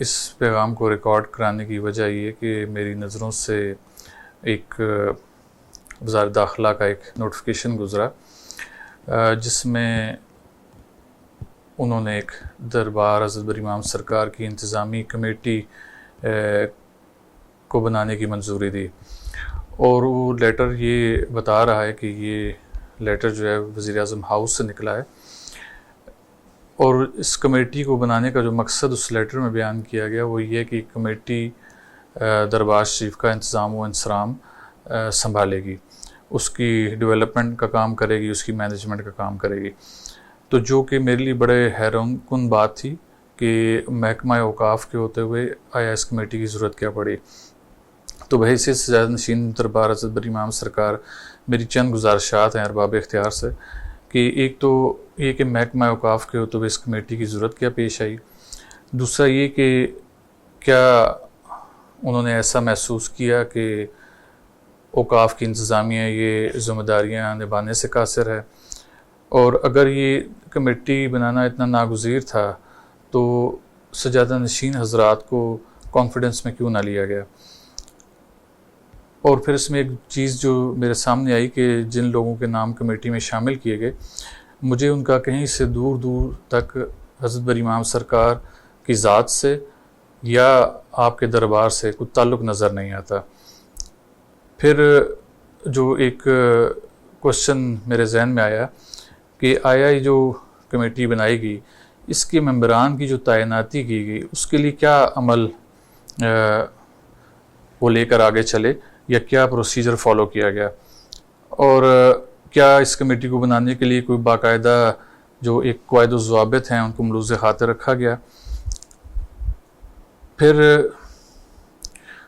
اس پیغام کو ریکارڈ کرانے کی وجہ یہ کہ میری نظروں سے ایک وزارت داخلہ کا ایک نوٹیفیکیشن گزرا جس میں انہوں نے ایک دربار حضرت بری امام سرکار کی انتظامی کمیٹی کو بنانے کی منظوری دی، اور وہ لیٹر یہ بتا رہا ہے کہ یہ لیٹر جو ہے وزیر اعظم ہاؤس سے نکلا ہے، اور اس کمیٹی کو بنانے کا جو مقصد اس لیٹر میں بیان کیا گیا وہ یہ کہ کمیٹی دربار شریف کا انتظام و انصرام سنبھالے گی، اس کی ڈیولپمنٹ کا کام کرے گی، اس کی مینجمنٹ کا کام کرے گی۔ تو جو کہ میرے لیے بڑے حیران کن بات تھی کہ محکمہ اوقاف کے ہوتے ہوئے آیا اس کمیٹی کی ضرورت کیا پڑی۔ تو بحیثیت سجادہ نشین دربار حضرت بری امام سرکار میری چند گزارشات ہیں ارباب اختیار سے کہ ایک تو یہ کہ محکمہ اوقاف کے ہوتے ہوئے اس کمیٹی کی ضرورت کیا پیش آئی، دوسرا یہ کہ کیا انہوں نے ایسا محسوس کیا کہ اوقاف کی انتظامیہ یہ ذمہ داریاں نبھانے سے قاصر ہے، اور اگر یہ کمیٹی بنانا اتنا ناگزیر تھا تو سجادہ نشین حضرات کو کانفیڈنس میں کیوں نہ لیا گیا۔ اور پھر اس میں ایک چیز جو میرے سامنے آئی کہ جن لوگوں کے نام کمیٹی میں شامل کیے گئے، مجھے ان کا کہیں سے دور دور تک حضرت بری امام سرکار کی ذات سے یا آپ کے دربار سے کوئی تعلق نظر نہیں آتا۔ پھر جو ایک کوشچن میرے ذہن میں آیا کہ آیا یہ جو کمیٹی بنائی گئی اس کے ممبران کی جو تعیناتی کی گئی اس کے لیے کیا عمل وہ لے کر آگے چلے یا کیا پروسیجر فالو کیا گیا، اور کیا اس کمیٹی کو بنانے کے لیے کوئی باقاعدہ جو ایک قواعد و ضوابط ہیں ان کو ملوز خاطر رکھا گیا۔ پھر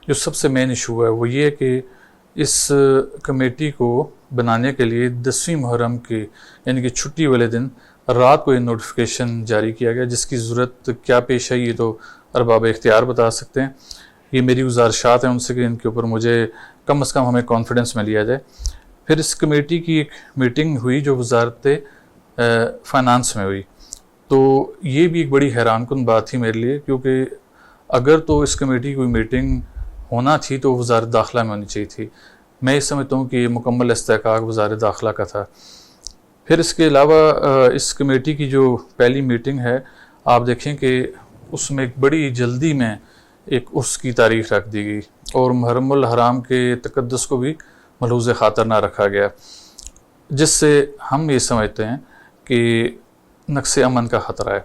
جو سب سے مین ایشو ہے وہ یہ کہ اس کمیٹی کو بنانے کے لیے 10ویں محرم کے یعنی کہ چھٹی والے دن رات کو یہ نوٹیفیکیشن جاری کیا گیا، جس کی ضرورت کیا پیش آئی یہ تو ارباب اختیار بتا سکتے ہیں۔ یہ میری گزارشات ہیں ان سے کہ ان کے اوپر مجھے کم از کم ہمیں کانفیڈنس میں لیا جائے۔ پھر اس کمیٹی کی ایک میٹنگ ہوئی جو وزارت فائنانس میں ہوئی، تو یہ بھی ایک بڑی حیران کن بات تھی میرے لیے، کیونکہ اگر تو اس کمیٹی کی کوئی میٹنگ ہونا تھی تو وزارت داخلہ میں ہونی چاہیے تھی۔ میں یہ سمجھتا ہوں کہ یہ مکمل استحقاق وزارت داخلہ کا تھا۔ پھر اس کے علاوہ اس کمیٹی کی جو پہلی میٹنگ ہے آپ دیکھیں کہ اس میں ایک بڑی جلدی میں ایک عرس کی تاریخ رکھ دی گئی اور محرم الحرام کے تقدس کو بھی ملحوظ خاطر نہ رکھا گیا، جس سے ہم یہ سمجھتے ہیں کہ نقص امن کا خطرہ ہے۔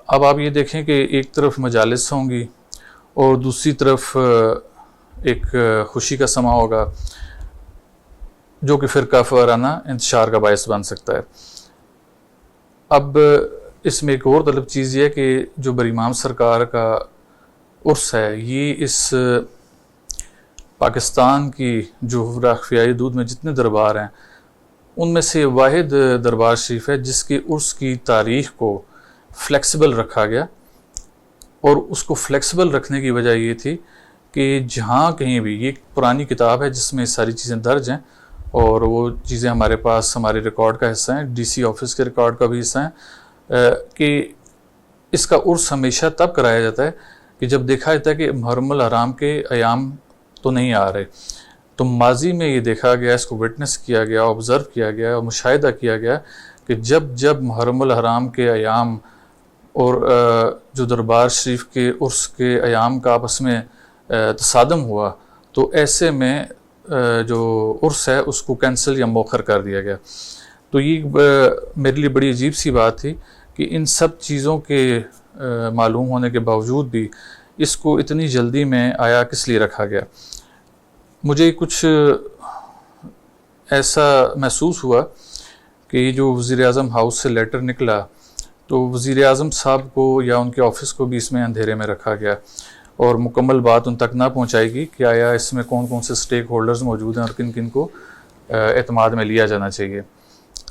اب آپ یہ دیکھیں کہ ایک طرف مجالس ہوں گی اور دوسری طرف ایک خوشی کا سما ہوگا جو کہ فرقہ وارانہ انتشار کا باعث بن سکتا ہے۔ اب اس میں ایک اور طلب چیز یہ ہے کہ جو بری امام سرکار کا عرس ہے یہ اس پاکستان کی جغرافیائی خفیہ دود میں جتنے دربار ہیں ان میں سے واحد دربار شریف ہے جس کے عرس کی تاریخ کو فلیکسیبل رکھا گیا، اور اس کو فلیکسیبل رکھنے کی وجہ یہ تھی کہ جہاں کہیں بھی یہ ایک پرانی کتاب ہے جس میں ساری چیزیں درج ہیں اور وہ چیزیں ہمارے پاس ہمارے ریکارڈ کا حصہ ہیں، ڈی سی آفس کے ریکارڈ کا بھی حصہ ہیں، کہ اس کا عرس ہمیشہ تب کرایا جاتا ہے کہ جب دیکھا جاتا ہے کہ محرم الحرام کے ایام تو نہیں آ رہے۔ تو ماضی میں یہ دیکھا گیا، اس کو وٹنس کیا گیا، آبزرو کیا گیا اور مشاہدہ کیا گیا کہ جب محرم الحرام کے ایام اور جو دربار شریف کے عرس کے ایام کا آپس میں تصادم ہوا تو ایسے میں جو عرس ہے اس کو کینسل یا مؤخر کر دیا گیا۔ تو یہ میرے لیے بڑی عجیب سی بات تھی کہ ان سب چیزوں کے معلوم ہونے کے باوجود بھی اس کو اتنی جلدی میں آیا کس لیے رکھا گیا۔ مجھے کچھ ایسا محسوس ہوا کہ یہ جو وزیر اعظم ہاؤس سے لیٹر نکلا تو وزیر اعظم صاحب کو یا ان کے آفس کو بھی اس میں اندھیرے میں رکھا گیا اور مکمل بات ان تک نہ پہنچائی گی کہ آیا اس میں کون کون سے سٹیک ہولڈرز موجود ہیں اور کن کن کو اعتماد میں لیا جانا چاہیے۔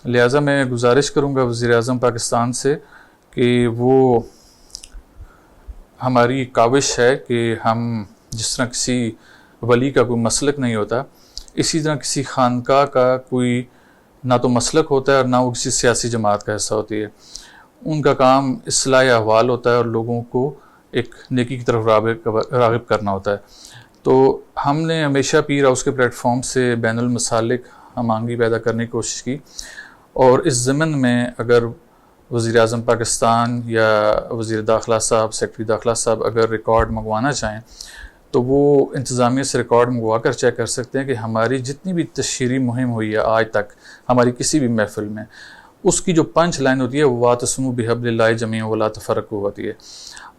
لہٰذا میں گزارش کروں گا وزیر اعظم پاکستان سے کہ وہ ہماری کاوش ہے کہ ہم جس طرح کسی ولی کا کوئی مسلک نہیں ہوتا اسی طرح کسی خانقاہ کا کوئی نہ تو مسلک ہوتا ہے اور نہ وہ کسی سیاسی جماعت کا حصہ ہوتی ہے۔ ان کا کام اصلاح احوال ہوتا ہے اور لوگوں کو ایک نیکی کی طرف راغب کرنا ہوتا ہے. تو ہم نے ہمیشہ پیر ہاؤس کے پلیٹ فارم سے بین المسالک ہم آہنگی پیدا کرنے کی کوشش کی، اور اس ضمن میں اگر وزیر اعظم پاکستان یا وزیر داخلہ صاحب، سیکرٹری داخلہ صاحب اگر ریکارڈ منگوانا چاہیں تو وہ انتظامیہ سے ریکارڈ منگوا کر چیک کر سکتے ہیں کہ ہماری جتنی بھی تشہیری مہم ہوئی ہے آج تک ہماری کسی بھی محفل میں، اس کی جو پنچ لائن ہوتی ہے وہ واعتصموا بحبل اللہ جمیعا ولا تفرقوا ہوتی ہے.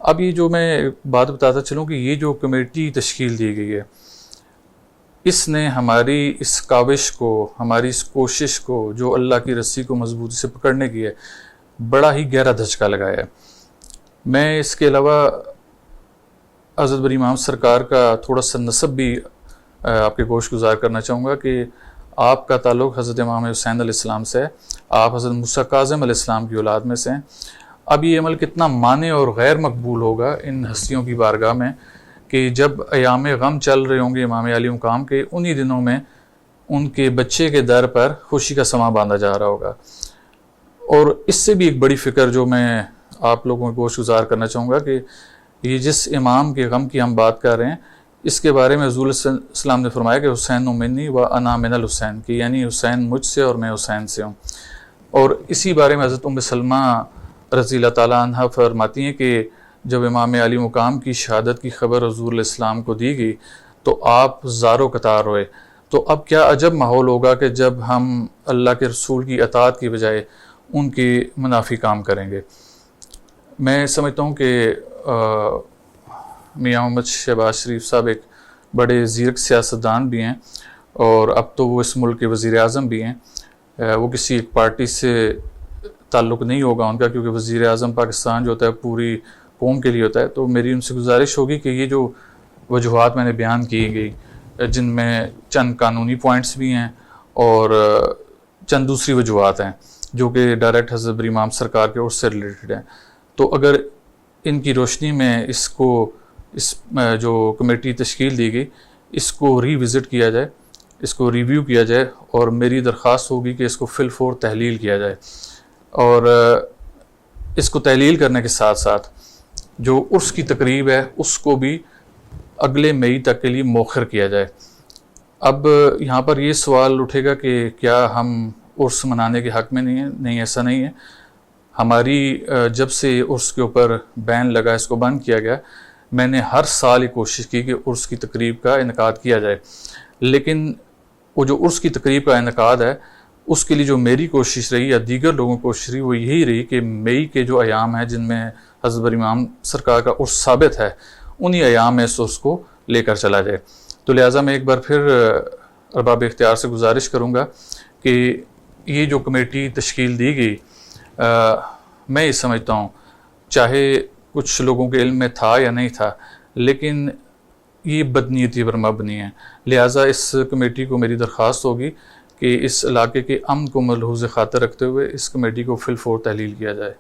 اب یہ جو میں بات بتاتا چلوں کہ یہ جو کمیٹی تشکیل دی گئی ہے، اس نے ہماری اس کاوش کو، ہماری اس کوشش کو جو اللہ کی رسی کو مضبوطی سے پکڑنے کی ہے، بڑا ہی گہرا دھچکا لگایا ہے. میں اس کے علاوہ حضرت بری امام سرکار کا تھوڑا سا نسب بھی آپ کے گوش گزار کرنا چاہوں گا کہ آپ کا تعلق حضرت امام حسین علیہ السلام سے ہے. آپ حضرت موسیٰ کاظم علیہ السلام کی اولاد میں سے ہیں. اب یہ عمل کتنا مانع اور غیر مقبول ہوگا ان ہستیوں کی بارگاہ میں کہ جب ایام غم چل رہے ہوں گے امام علی مقام کے، انہی دنوں میں ان کے بچے کے در پر خوشی کا سماں باندھا جا رہا ہوگا. اور اس سے بھی ایک بڑی فکر جو میں آپ لوگوں کو گوش گزار کرنا چاہوں گا کہ یہ جس امام کے غم کی ہم بات کر رہے ہیں، اس کے بارے میں حضور صلی اللہ علیہ وسلم نے فرمایا کہ حسین منی و انا من الحسین، کہ یعنی حسین مجھ سے اور میں حسین سے ہوں. اور اسی بارے میں حضرت ام سلمہ رضی اللہ تعالیٰ عنہ فرماتی ہیں کہ جب امام علی مقام کی شہادت کی خبر حضور علیہ السلام کو دی گئی تو آپ زارو قطار ہوئے. تو اب کیا عجب ماحول ہوگا کہ جب ہم اللہ کے رسول کی اطاعت کی بجائے ان کے منافی کام کریں گے. میں سمجھتا ہوں کہ میاں محمد شہباز شریف صاحب ایک بڑے زیرک سیاستدان بھی ہیں، اور اب تو وہ اس ملک کے وزیر اعظم بھی ہیں. وہ کسی ایک پارٹی سے تعلق نہیں ہوگا ان کا، کیونکہ وزیر اعظم پاکستان جو ہوتا ہے پوری قوم کے لیے ہوتا ہے. تو میری ان سے گزارش ہوگی کہ یہ جو وجوہات میں نے بیان کی گئی، جن میں چند قانونی پوائنٹس بھی ہیں اور چند دوسری وجوہات ہیں جو کہ ڈائریکٹ حضرت بری امام سرکار کے عرس سے ریلیٹڈ ہیں، تو اگر ان کی روشنی میں اس جو کمیٹی تشکیل دی گئی، اس کو ری وزٹ کیا جائے، اس کو ریویو کیا جائے، اور میری درخواست ہوگی کہ اس کو فی الفور تحلیل کیا جائے، اور اس کو تحلیل کرنے کے ساتھ ساتھ جو عرس کی تقریب ہے اس کو بھی اگلے مئی تک کے لیے مؤخر کیا جائے. اب یہاں پر یہ سوال اٹھے گا کہ کیا ہم عرس منانے کے حق میں نہیں ہیں؟ نہیں، ایسا نہیں ہے. ہماری جب سے عرس کے اوپر بین لگا، اس کو بند کیا گیا، میں نے ہر سال یہ کوشش کی کہ عرس کی تقریب کا انعقاد کیا جائے. لیکن وہ جو عرس کی تقریب کا انعقاد ہے، اس کے لیے جو میری کوشش رہی یا دیگر لوگوں کی کوشش رہی، وہ یہی رہی کہ مئی کے جو ایام ہیں جن میں حضرت بری امام سرکار کا عرس ثابت ہے، انہی ایام میں اس عرس کو لے کر چلا جائے. تو لہٰذا میں ایک بار پھر ارباب اختیار سے گزارش کروں گا کہ یہ جو کمیٹی تشکیل دی گئی، میں یہ سمجھتا ہوں چاہے کچھ لوگوں کے علم میں تھا یا نہیں تھا، لیکن یہ بدنیتی پر مبنی ہے. لہٰذا اس کمیٹی کو میری درخواست ہوگی کہ اس علاقے کے امن کو ملحوظ خاطر رکھتے ہوئے اس کمیٹی کو فی الفور تحلیل کیا جائے.